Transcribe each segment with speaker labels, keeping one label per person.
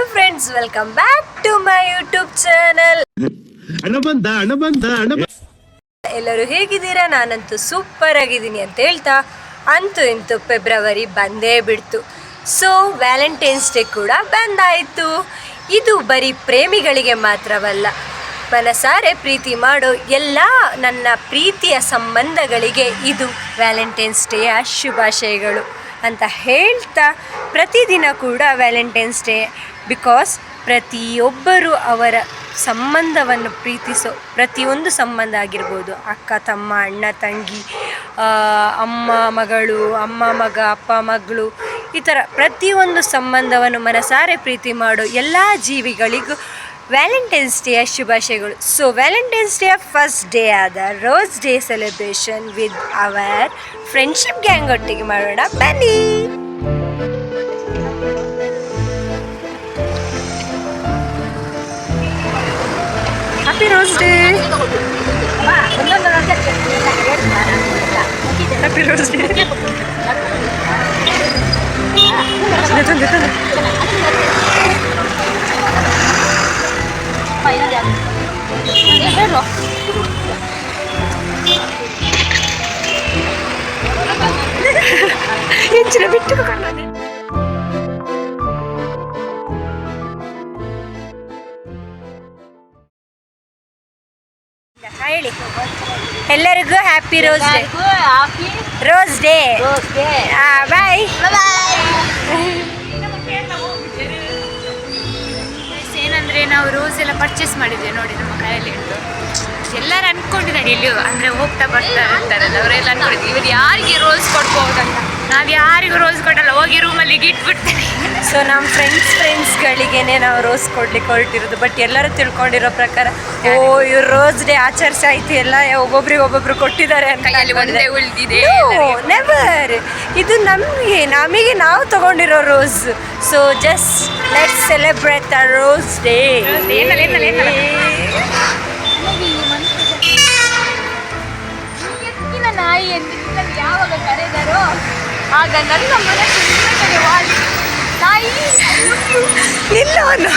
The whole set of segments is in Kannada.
Speaker 1: Hello friends, welcome back to my YouTube channel. ಎಲ್ಲರೂ ಹೇಗಿದ್ದೀರಾ? ನಾನಂತೂ ಸೂಪರ್ ಆಗಿದ್ದೀನಿ ಅಂತ ಹೇಳ್ತಾ ಅಂತೂ ಇಂತೂ ಫೆಬ್ರವರಿ ಬಂದೇ ಬಿಡ್ತು. ಸೊ ವ್ಯಾಲೆಂಟೈನ್ಸ್ ಡೇ ಕೂಡ ಬಂದಾಯಿತು. ಇದು ಬರೀ ಪ್ರೇಮಿಗಳಿಗೆ ಮಾತ್ರವಲ್ಲ, ಮನಸಾರೆ ಪ್ರೀತಿ ಮಾಡೋ ಎಲ್ಲ ನನ್ನ ಪ್ರೀತಿಯ ಸಂಬಂಧಗಳಿಗೆ ಇದು ವ್ಯಾಲೆಂಟೈನ್ಸ್ ಡೇಯ ಶುಭಾಶಯಗಳು ಅಂತ ಹೇಳ್ತಾ, ಪ್ರತಿದಿನ ಕೂಡ ವ್ಯಾಲೆಂಟೈನ್ಸ್ ಡೇ. ಬಿಕಾಸ್ ಪ್ರತಿಯೊಬ್ಬರು ಅವರ ಸಂಬಂಧವನ್ನು ಪ್ರೀತಿಸೋ ಪ್ರತಿಯೊಂದು ಸಂಬಂಧ ಆಗಿರ್ಬೋದು, ಅಕ್ಕ ತಮ್ಮ, ಅಣ್ಣ ತಂಗಿ, ಅಮ್ಮ ಮಗಳು, ಅಮ್ಮ ಮಗ, ಅಪ್ಪ ಮಗಳು, ಈ ಥರ ಪ್ರತಿಯೊಂದು ಸಂಬಂಧವನ್ನು ಮನಸಾರೆ ಪ್ರೀತಿ ಮಾಡೋ ಎಲ್ಲ ಜೀವಿಗಳಿಗೂ ವ್ಯಾಲೆಂಟೈನ್ಸ್ ಡೇಯ ಶುಭಾಶಯಗಳು. ಸೊ ವ್ಯಾಲೆಂಟೈನ್ಸ್ ಡೇಯ ಫಸ್ಟ್ ಡೇ ಆದ rose day celebration with our friendship gang ಒಟ್ಟಿಗೆ ಮಾಡೋಣ ಬನ್ನಿ. Happy rose day. Happy rose day. ಹೆಚ್ಚಿನ ಬಿಟ್ಟು ಹೇಳಿ ಎಲ್ಲರಿಗೂ happy rose day. Rose day. Bye.
Speaker 2: ಏನಂದರೆ ನಾವು ರೋಸ್ ಎಲ್ಲ ಪರ್ಚೇಸ್ ಮಾಡಿದ್ವಿ ನೋಡಿ, ನಮ್ಮ ಕೈಯಲ್ಲಿ ಉಂಟು. ಎಲ್ಲರೂ ಅಂದ್ಕೊಂಡಿದ್ದಾರೆ ಇಲ್ಲಿ ಅಂದರೆ ಹೋಗ್ತಾ ಬರ್ತಾ ಇರ್ತಾರಲ್ಲ, ಅವರೆಲ್ಲ ಅಂದ್ಕೊಂಡಿದ್ವಿ ಇವರು ಯಾರಿಗೆ ರೋಸ್ ಕೊಡ್ಬೋದಂತ. ನಾವು ಯಾರಿಗೂ ರೋಸ್ ಕೊಡಲ್ಲ, ಹೋಗಿ ರೂಮಲ್ಲಿ ಇಟ್ಬಿಡ್ತೇವೆ.
Speaker 1: ಸೊ ನಮ್ಮ ಫ್ರೆಂಡ್ಸ್ಗಳಿಗೇನೆ ನಾವು ರೋಸ್ ಕೊಡ್ಲಿಕ್ಕೆ ಹೊರಟಿರೋದು. ಬಟ್ ಎಲ್ಲರೂ ತಿಳ್ಕೊಂಡಿರೋ ಪ್ರಕಾರ ಇವ್ರು ರೋಸ್ ಡೇ ಆಚರಿಸಾಯ್ತು, ಎಲ್ಲ ಒಬ್ಬೊಬ್ರು ಕೊಟ್ಟಿದ್ದಾರೆ ಅಂತ.
Speaker 2: ಒಂದೇ ಉಳಿದಿದೆ.
Speaker 1: ನೆವರ್, ಇದು ನಮಗೆ ನಾವು ತಗೊಂಡಿರೋ rose. So just let's celebrate the rose day.
Speaker 2: ನಾಯಿ ಎಂದು ಯಾವಾಗ ಕರೆದರೋ ಆಗ ನನ್ನ ಮನೆ ನಾಯಿ
Speaker 1: ನಿಲ್ಲವನು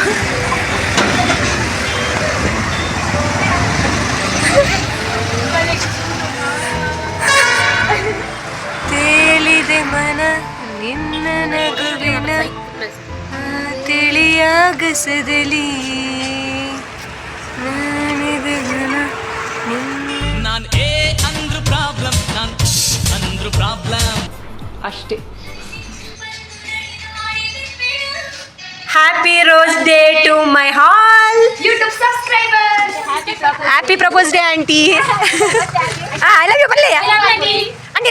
Speaker 1: ತೇಲಿದೆ ಮನ ನಿನ್ನ ನಗುವಿನ ತಿಳಿಯಾಗಸದಲಿ.
Speaker 2: ಅಷ್ಟೇ.
Speaker 1: Happy rose day to my all
Speaker 2: YouTube subscribers.
Speaker 1: Happy propose day aunty. I love you ಬಲ್ಲೆ ಆಂಟಿ.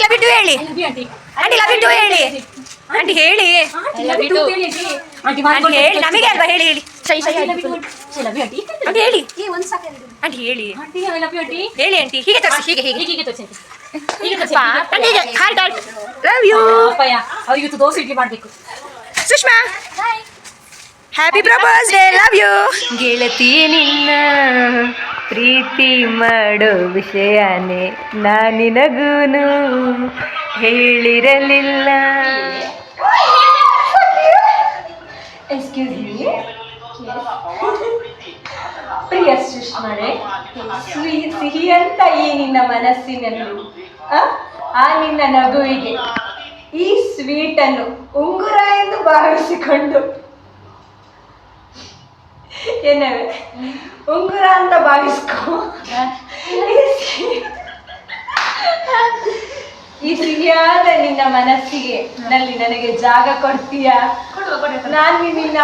Speaker 1: ಲವ್ ಯು ಟು ಹೇಳಿ ಆಂಟಿ. ಲವ್ ಯು ಟು ಹೇಳಿ ಆಂಟಿ. ಹೇಳಿ ಆಂಟಿ ಹೇಳಿ, ನಮಗೆ ಅಲ್ವಾ ಹೇಳಿ ಹೇಳಿ ಆಂಟಿ ಹೇಳಿ ಆಂಟಿ ಹೇಳಿ ಹೇಳಿ ಆಂಟಿ. ಹೀಗೆ ತೋರಿಸಿ, ಹೀಗೆ ಹೀಗೆ ಹೀಗೆ ತೋರಿಸಿ. Hi dad, love you.
Speaker 2: ಇವತ್ತು ದೋಸೆ ಇಡ್ಲಿ ಮಾಡಬೇಕು.
Speaker 1: Sushma happy propose day, love you. ಗೆಳತಿ ನಿನ್ನ ಪ್ರೀತಿ ಮಾಡೋ ವಿಷಯನೇ ನಾನಿನಗೂನು ಹೇಳಿರಲಿಲ್ಲ. ಎಕ್ಸ್ಕ್ಯೂಸ್ ಮೀ ಪ್ರಿಯ ಸುಷ್ಮಳೆ, ಸಿಹಿ ಅಂತ ಈ ನಿನ್ನ ಮನಸ್ಸಿನಲ್ಲಿ, ಆ ನಿನ್ನ ನಗುವಿಗೆ ಈ ಸ್ವೀಟನ್ನು ಉಂಗುರ ಎಂದು ಭಾವಿಸಿಕೊಂಡು, ಏನವೇ ಉಂಗುರ ಅಂತ ಭಾವಿಸ್ಕೊ, ಈ ಸಿಹಿಯಾದ ನಿನ್ನ ಮನಸ್ಸಿಗೆ ನಲ್ಲಿ ನನಗೆ ಜಾಗ ಕೊಡ್ತೀಯಾ? ನಾನು ನಿನ್ನ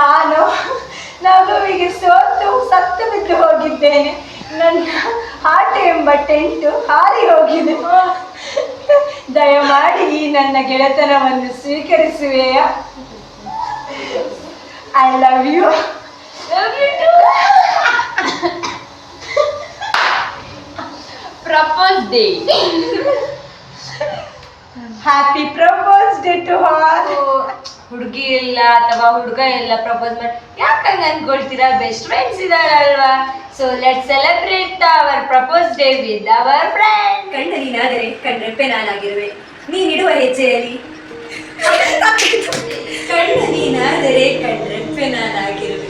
Speaker 1: ನಗುವಿಗೆ ಸತ್ತು ಬಿದ್ದು ಹೋಗಿದ್ದೇನೆ. ನನ್ನ ಹಾಟ ಎಂಬ ಟೆಂಟು ಹಾರಿ ಹೋಗಿದೆ. ದಯಮಾಡಿ ಈ ನನ್ನ ಗೆಳೆತನವನ್ನು ಸ್ವೀಕರಿಸುವೆಯಾ? I love you.
Speaker 2: Propose day.
Speaker 1: Happy propose day to all. ಹುಡುಗಿ ಎಲ್ಲ ಅಥವಾ ಹುಡುಗ ಎಲ್ಲ ಪ್ರಪೋಸ್ ಮಾಡಿ ಯಾಕಂಗ ಅನ್ಕೊಳ್ತೀರಾ? ಬೆಸ್ಟ್ ಫ್ರೆಂಡ್ಸ್ ಇದಾರಲ್ವಾ? So let celebrate our propose day with our friend.
Speaker 3: ಕಣ್ಣ ನೀನಾದರೆ ಕಣ್ರೆಪ್ಪೆ ನಾನಾಗಿರುವೆ, ನೀನಿಡುವ ಹೆಜ್ಜೆಯಲ್ಲಿ ಕಣ್ಣ ನೀನಾದರೆ ಕಣ್ರೆಪ್ಪೆ ನಾನಾಗಿರುವೆ,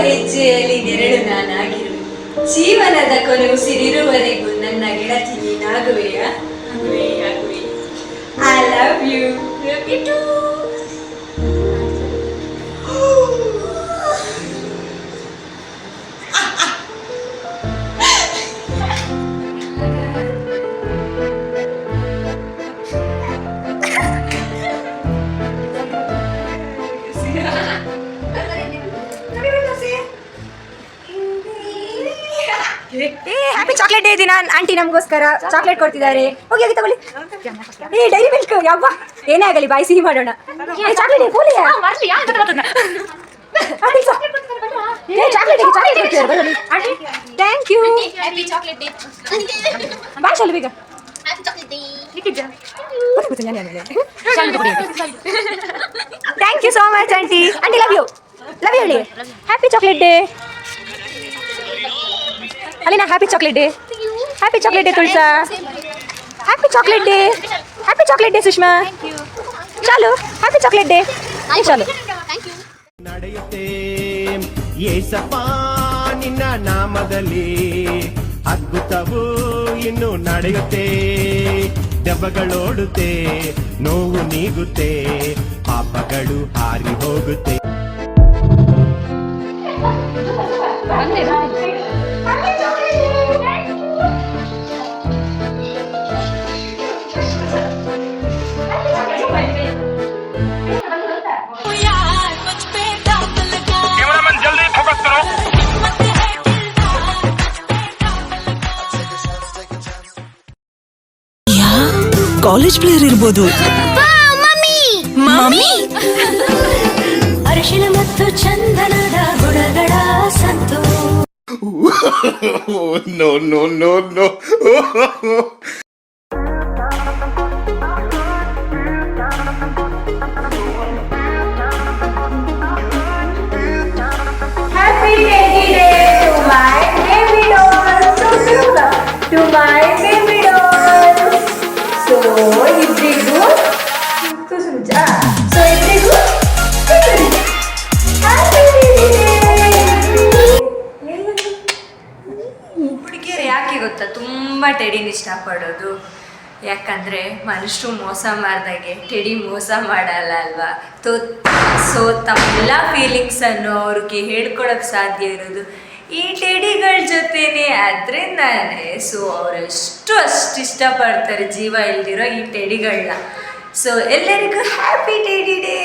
Speaker 1: ಹೆಜ್ಜೆಯಲ್ಲಿ ನೆರಳು ನಾನಾಗಿರುವೆ. ಜೀವನದ ಕೊನೆ ಉಸಿರಿರುವವರೆಗೂ ನನ್ನ ಗೆಳತಿ ನೀನಾಗುವೆಯಾ? I love you. Love you too. Happy chocolate day ದಿನ ಆಂಟಿ ನಮಗೋಸ್ಕರ ಚಾಕ್ಲೇಟ್ ಕೊಡ್ತಿದ್ದಾರೆ. ಹೋಗಿ ಹೋಗಿ ತಗೊಳ್ಳಿ. ಡೈರಿ ಮಿಲ್ಕ್ ಯವ್ವ ಏನೇ ಆಗಲಿ ಬಾಯಿ ಸಿಹಿ ಮಾಡೋಣ. Chocolate thank you. Bye Shalu ಬೇಗ. Thank you so much aunty. Aunty love you. Love you ಹೇಳಿ. ಹ್ಯಾಪಿ ಚಾಕ್ಲೇಟ್ ಡೇ ಅಲ್ಲಿನ. Happy chocolate day. Happy chocolate day Tulsa. Happy chocolate day. Happy chocolate day Sushma. ಚಾಲು ಹ್ಯಾಪಿ ಚಾಕ್ಲೇಟ್ ಡೇ. ಚಾಲು
Speaker 4: ನಡೆಯುತ್ತೆ ಯೇಸಪ್ಪ ನಿನ್ನ ನಾಮದಲ್ಲಿ ಅದ್ಭುತವು ಇನ್ನು ನಡೆಯುತ್ತೆ. ದೆವ್ವಗಳೋಡುತ್ತೆ, ನೋವು ನೀಗುತ್ತೆ, ಪಾಪಗಳು ಹಾರಿ ಹೋಗುತ್ತೆ.
Speaker 5: ಕಾಲೇಜ್ ಪ್ಲೇಯರ್ ಇರ್ಬೋದು.
Speaker 1: ಅರಿಶಿನ ಮತ್ತು ಚಂದನದ ಗುಣಗಳ ಸಂತು.
Speaker 4: No no no no.
Speaker 1: Happy baby day to my baby doll. To my baby doll. So ಇಬ್ರಿಗೂ Happy baby day. ಹುಡುಗಿಯರು ಯಾಕೆ ಗೊತ್ತಾ ತುಂಬ ಟೆಡಿನ ಇಷ್ಟಪಡೋದು? ಯಾಕಂದರೆ ಮನುಷ್ಯರು ಮೋಸ ಮಾಡಿದಾಗೆ ಟೆಡಿ ಮೋಸ ಮಾಡಲ್ಲ ಅಲ್ವಾ? ಸೊ ತಮ್ಮೆಲ್ಲ ಫೀಲಿಂಗ್ಸನ್ನು ಅವ್ರಿಗೆ ಹೇಳ್ಕೊಳಕ್ಕೆ ಸಾಧ್ಯ ಇರೋದು ಈ ಟೆಡಿಗಳ ಜೊತೆನೇ. ಅದರಿಂದಾನೆ ಸೊ ಅವರೆಷ್ಟು ಇಷ್ಟಪಡ್ತಾರೆ ಜೀವ ಇಲ್ದಿರೋ ಈ ಟೆಡಿಗಳನ್ನ. ಸೊ ಎಲ್ಲರಿಗೂ ಹ್ಯಾಪಿ ಟೆಡಿ ಡೇ.